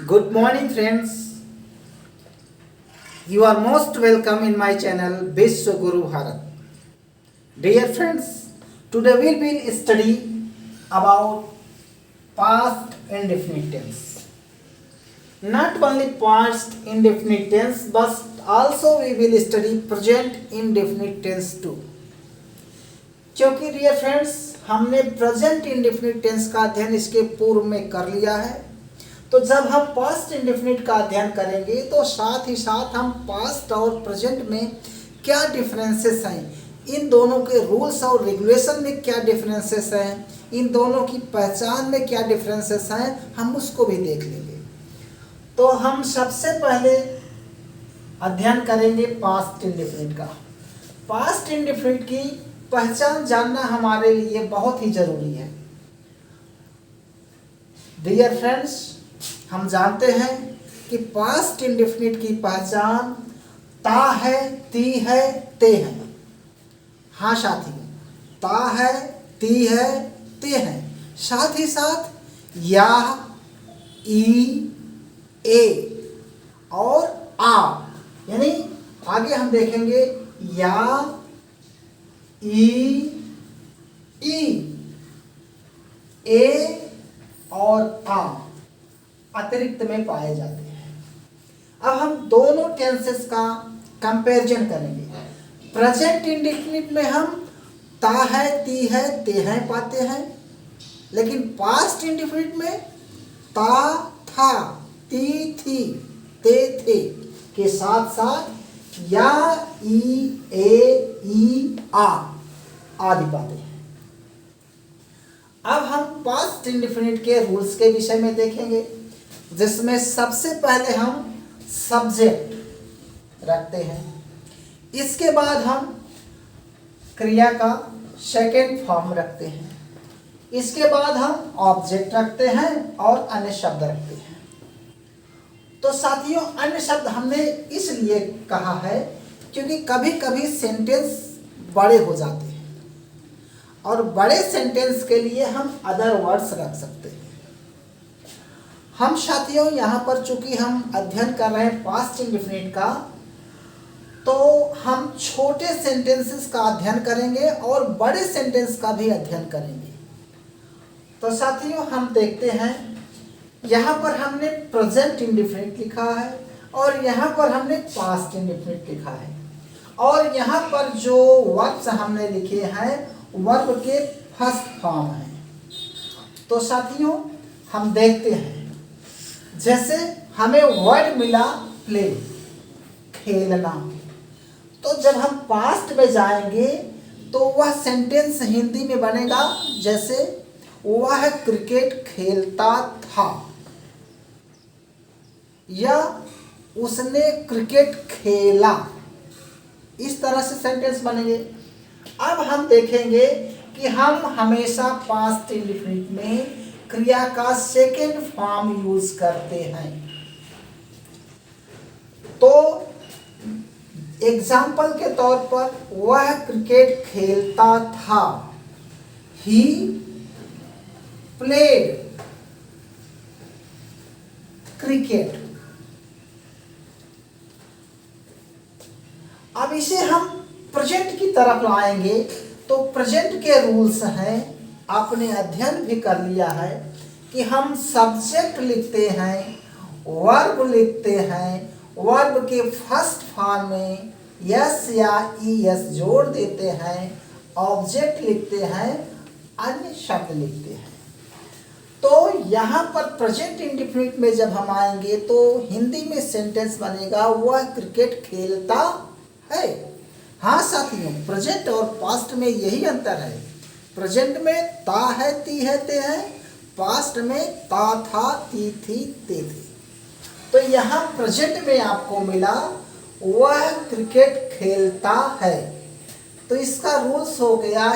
Good morning, friends. You are most welcome in my channel Vishwa Guru Bharat. Dear friends, today we will study about past indefinite tense. Not only past indefinite tense, but also we will study present indefinite tense too. क्योंकि dear friends हमने present indefinite tense का अध्ययन इसके पूर्व में कर लिया है, तो जब हम पास्ट इंडेफिनिट का अध्ययन करेंगे तो साथ ही साथ हम पास्ट और प्रेजेंट में क्या डिफरेंसेस हैं, इन दोनों के रूल्स और रेगुलेशन में क्या डिफरेंसेस हैं, इन दोनों की पहचान में क्या डिफरेंसेस हैं, हम उसको भी देख लेंगे। तो हम सबसे पहले अध्ययन करेंगे पास्ट इंडेफिनिट का। पास्ट इंडेफिनिट की पहचान जानना हमारे लिए बहुत ही जरूरी है। डियर फ्रेंड्स, हम जानते हैं कि पास्ट इंडेफिनिट की पहचान ता है, ती है, ते है। हाँ साथियों, ता है, ती है, ते है। साथ ही साथ या, ई, ए और आ, यानी आगे हम देखेंगे या, ई, ए और आ अतिरिक्त में पाए जाते हैं। अब हम दोनों टेंसेस का कंपैरिजन करेंगे। प्रेजेंट इंडेफिनिट में हम ता है, ती है, ते हैं पाते हैं, लेकिन पास्ट इंडेफिनिट में ता, था, ती, थी, ते, थे के साथ साथ या, ई, ए, ई, आ आदि पाते हैं। अब हम पास्ट इंडेफिनिट के रूल्स के विषय में देखेंगे, जिसमें सबसे पहले हम सब्जेक्ट रखते हैं, इसके बाद हम क्रिया का सेकेंड फॉर्म रखते हैं, इसके बाद हम ऑब्जेक्ट रखते हैं और अन्य शब्द रखते हैं। तो साथियों, अन्य शब्द हमने इसलिए कहा है क्योंकि कभी कभी सेंटेंस बड़े हो जाते हैं और बड़े सेंटेंस के लिए हम अदर वर्ड्स रख सकते हैं। हम साथियों यहाँ पर चूंकि हम अध्ययन कर रहे हैं पास्ट इंडेफिनिट का, तो हम छोटे सेंटेंसेस का अध्ययन करेंगे और बड़े सेंटेंस का भी अध्ययन करेंगे। तो साथियों, हम देखते हैं यहाँ पर हमने प्रेजेंट इंडेफिनिट लिखा है और यहाँ पर हमने पास्ट इंडेफिनिट लिखा है, और यहाँ पर जो वर्ब्स हमने लिखे हैं वर्ब के फर्स्ट फॉर्म हैं। तो साथियों, हम देखते हैं, जैसे हमें वर्ड मिला प्ले, खेलना, तो जब हम पास्ट में जाएंगे तो वह सेंटेंस हिंदी में बनेगा जैसे वह क्रिकेट खेलता था या उसने क्रिकेट खेला, इस तरह से सेंटेंस बनेंगे। अब हम देखेंगे कि हम हमेशा पास्ट इंडेफिनिट में क्रिया का सेकेंड फॉर्म यूज करते हैं। तो एग्जाम्पल के तौर पर वह क्रिकेट खेलता था, ही प्लेड क्रिकेट। अब इसे हम प्रेजेंट की तरफ लाएंगे, तो प्रेजेंट के रूल्स हैं, आपने अध्ययन भी कर लिया है कि हम सब्जेक्ट लिखते हैं, वर्ब लिखते हैं, वर्ब के फर्स्ट फॉर्म में यस या ई एस जोड़ देते हैं, ऑब्जेक्ट लिखते हैं, अन्य शब्द लिखते हैं। तो यहाँ पर प्रेजेंट इंडेफिनिट में जब हम आएंगे तो हिंदी में सेंटेंस बनेगा वह क्रिकेट खेलता है। हाँ साथियों, प्रेजेंट और पास्ट में यही अंतर है। प्रेजेंट में ता है, ती है, ते है, पास्ट में ता, था, ती, थी, ते थे। तो यहाँ प्रेजेंट में आपको मिला वह क्रिकेट खेलता है, तो इसका रूल्स हो गया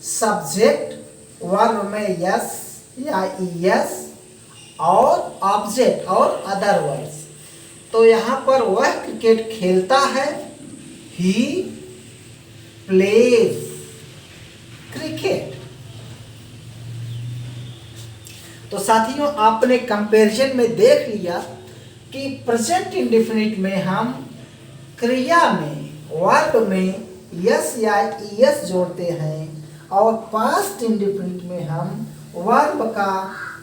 सब्जेक्ट वर्ब में यस या यस और ऑब्जेक्ट और अदर वर्ड्स। तो यहाँ पर वह क्रिकेट खेलता है, ही प्लेज क्रिकेट। तो साथियों आपने कंपैरिजन में देख लिया कि प्रेजेंट इंडेफिनिट में हम क्रिया में वर्ब में यस या ईएस जोड़ते हैं और पास्ट इंडेफिनिट में हम वर्ब का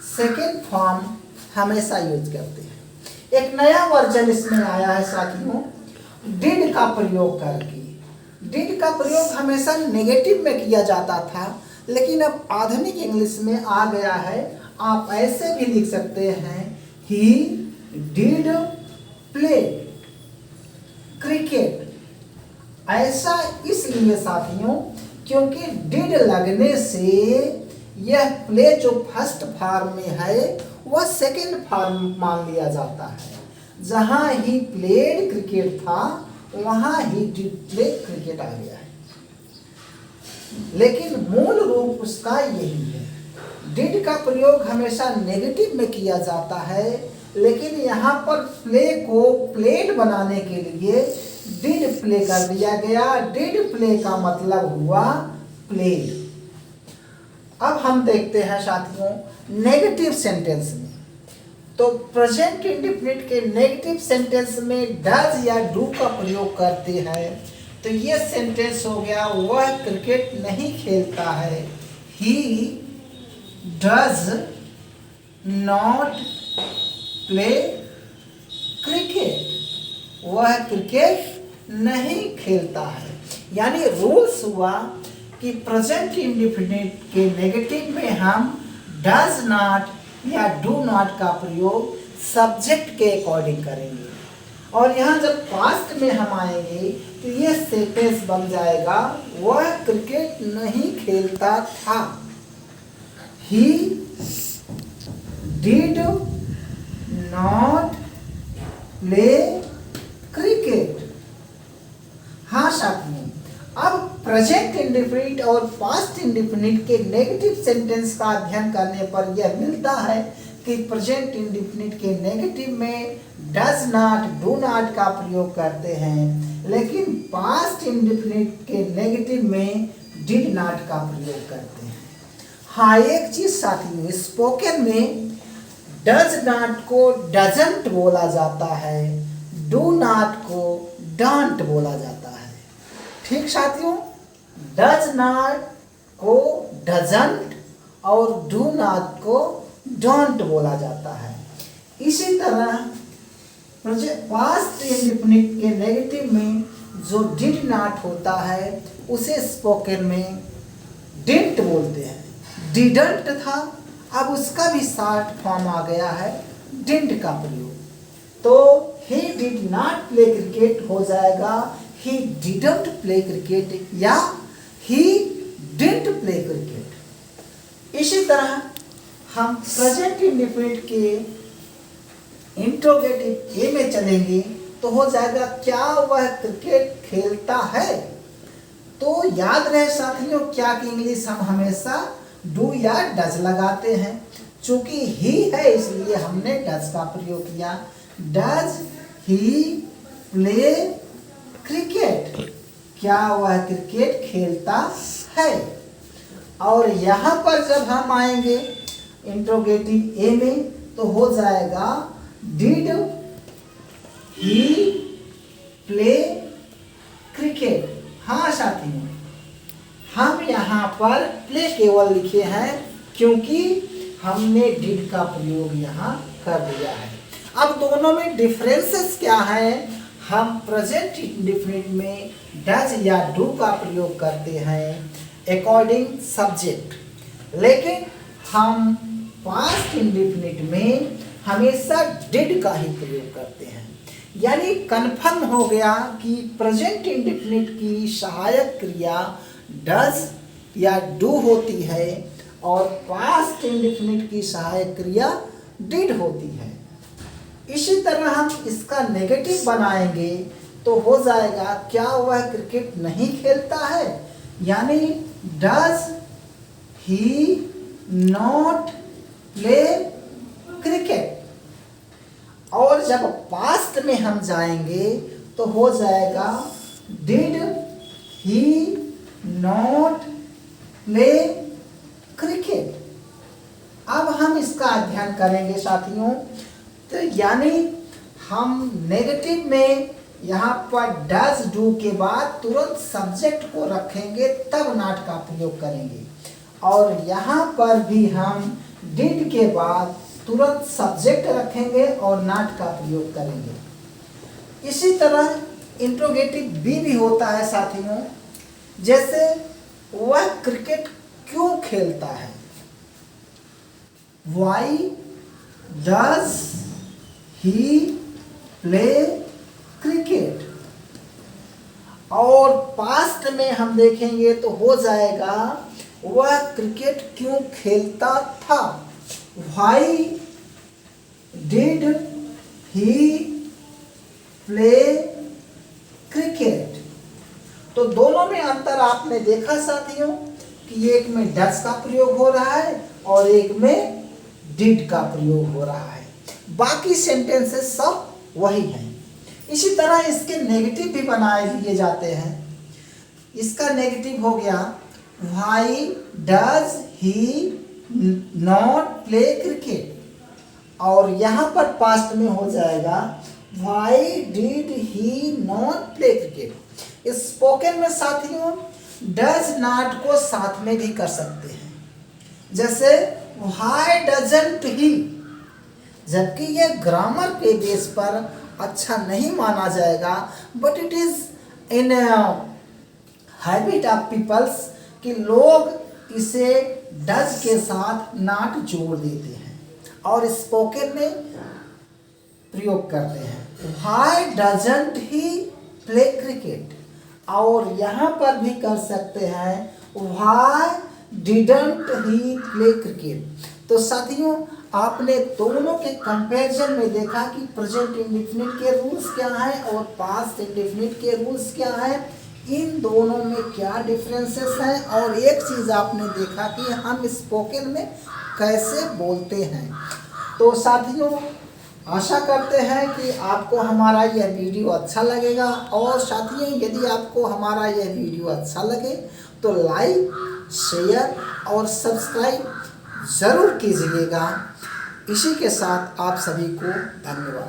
सेकेंड फॉर्म हमेशा यूज करते हैं। एक नया वर्जन इसमें आया है साथियों, डिड का प्रयोग करके। डिड का प्रयोग हमेशा नेगेटिव में किया जाता था, लेकिन अब आधुनिक इंग्लिश में आ गया है। आप ऐसे भी लिख सकते हैं, ही डिड प्ले क्रिकेट। ऐसा इसलिए साथियों क्योंकि डिड लगने से यह प्ले जो फर्स्ट फॉर्म में है वह सेकेंड फॉर्म मान लिया जाता है। जहां ही प्लेड क्रिकेट था वहां ही डिड प्ले क्रिकेट आ गया है, लेकिन मूल रूप उसका यही है। डिड का प्रयोग हमेशा नेगेटिव में किया जाता है, लेकिन यहाँ पर प्ले को प्लेड बनाने के लिए डिड प्ले कर दिया गया। डिड प्ले का मतलब हुआ प्लेड। अब हम देखते हैं साथियों नेगेटिव सेंटेंस में। तो प्रेजेंट इंडेफिनिट के नेगेटिव सेंटेंस में डज या डू का प्रयोग करते हैं। तो ये सेंटेंस हो गया, वह क्रिकेट नहीं खेलता है। He does not play cricket. वह क्रिकेट नहीं खेलता है। यानी रूल्स हुआ कि प्रेजेंट इंडेफिनिट के नेगेटिव में हम डज नॉट या डू नॉट का प्रयोग सब्जेक्ट के अकॉर्डिंग करेंगे, और यहाँ जब पास्ट में हम आएंगे तो ये सेंटेंस बन जाएगा, वह क्रिकेट नहीं खेलता था। He did not play cricket. हाँ साथियों, अब प्रेजेंट इंडेफिनिट और पास्ट इंडेफिनिट के नेगेटिव सेंटेंस का अध्ययन करने पर यह मिलता है कि प्रेजेंट इंडेफिनिट के नेगेटिव में डज नॉट डू नॉट का प्रयोग करते हैं, लेकिन पास्ट इंडेफिनिट के नेगेटिव में डिड नॉट का प्रयोग करते हैं। हाँ एक चीज साथियों, स्पोकन में डज नॉट को डजंट बोला जाता है, डू नॉट को डोंट बोला जाता है। ठीक साथियों, डज नॉट को डजंट और डू नॉट को डोंट बोला जाता है। इसी तरह पास्ट इंडेफिनिट के नेगेटिव में जो डिड नॉट होता है उसे स्पोकन में डिडंट बोलते हैं। डिडंट था, अब उसका भी शॉर्ट फॉर्म आ गया है डिडंट का प्रयोग। तो he did not play cricket हो जाएगा ही डिडंट प्ले क्रिकेट या ही डिडंट प्ले क्रिकेट। इसी तरह हम प्रेजेंट इंडेफिनिट के इंट्रोगेटिव ए में चलेंगे तो हो जाएगा, क्या वह क्रिकेट खेलता है। तो याद रहे साथियों, क्या की इंग्लिश हम हमेशा डू या डज लगाते हैं। चूंकि ही है इसलिए हमने डज का प्रयोग किया। डज ही प्ले क्रिकेट, क्या वह क्रिकेट खेलता है। और यहाँ पर जब हम आएंगे इंट्रोगेटिव ए में तो हो जाएगा, डिड ही प्ले क्रिकेट। हाँ साथियों, हम यहाँ पर प्ले केवल लिखे हैं क्योंकि हमने डिड का प्रयोग यहाँ कर दिया है। अब दोनों में डिफरेंसेस क्या है। हम प्रेजेंट इंडेफिनिट में डज या डू का प्रयोग करते हैं अकॉर्डिंग सब्जेक्ट, लेकिन हम पास्ट इंडेफिनिट में हमेशा डिड का ही प्रयोग करते हैं। यानी कन्फर्म हो गया कि प्रेजेंट इंडेफिनिट की सहायक क्रिया डज या डू होती है और पास्ट इंडेफिनिट की सहायक क्रिया डिड होती है। इसी तरह हम इसका नेगेटिव बनाएंगे तो हो जाएगा, क्या वह क्रिकेट नहीं खेलता है। यानी does he not play cricket. और जब पास्ट में हम जाएंगे तो हो जाएगा, did he not play cricket. अब हम हम इसका अध्ययन करेंगे साथियों। तो यानी हम नेगेटिव में यहाँ पर डज डू के बाद तुरंत सब्जेक्ट को रखेंगे, तब नॉट का प्रयोग करेंगे। और यहाँ पर भी हम डिड के बाद तुरंत सब्जेक्ट रखेंगे और नॉट का प्रयोग करेंगे। इसी तरह इंट्रोगेटिव भी होता है साथियों। जैसे वह क्रिकेट क्यों खेलता है, why does he play cricket. और पास्ट में हम देखेंगे तो हो जाएगा वह क्रिकेट क्यों खेलता था, why did he play cricket. तो दोनों में अंतर आपने देखा साथियों कि एक में डज का प्रयोग हो रहा है और एक में डिड का प्रयोग हो रहा है। बाकी सेंटेंसेस सब वही हैं। इसी तरह इसके नेगेटिव भी बनाए लिए जाते हैं। इसका नेगेटिव हो गया why does he not play cricket, और यहाँ पर पास्ट में हो जाएगा why did he not play cricket. Spoken में साथियों डज नॉट को साथ में भी कर सकते हैं। जैसे व्हाई डजंट ही, जबकि ये ग्रामर के बेस पर अच्छा नहीं माना जाएगा, but it is in habit of peoples कि लोग इसे डज के साथ नॉट जोड़ देते हैं और स्पोकन में प्रयोग करते हैं। Why doesn't he play cricket, और यहाँ पर भी कर सकते हैं why didn't he play cricket. तो साथियों आपने दोनों के कंपैरिजन में देखा कि प्रेजेंट इंडेफिनिट के रूल्स क्या हैं और पास्ट इंडेफिनिट के रूल्स क्या हैं, इन दोनों में क्या डिफरेंसेस हैं। और एक चीज़ आपने देखा कि हम स्पोकन में कैसे बोलते हैं। तो साथियों आशा करते हैं कि आपको हमारा यह वीडियो अच्छा लगेगा, और साथियों यदि आपको हमारा यह वीडियो अच्छा लगे तो लाइक, शेयर और सब्सक्राइब ज़रूर कीजिएगा। इसी के साथ आप सभी को धन्यवाद।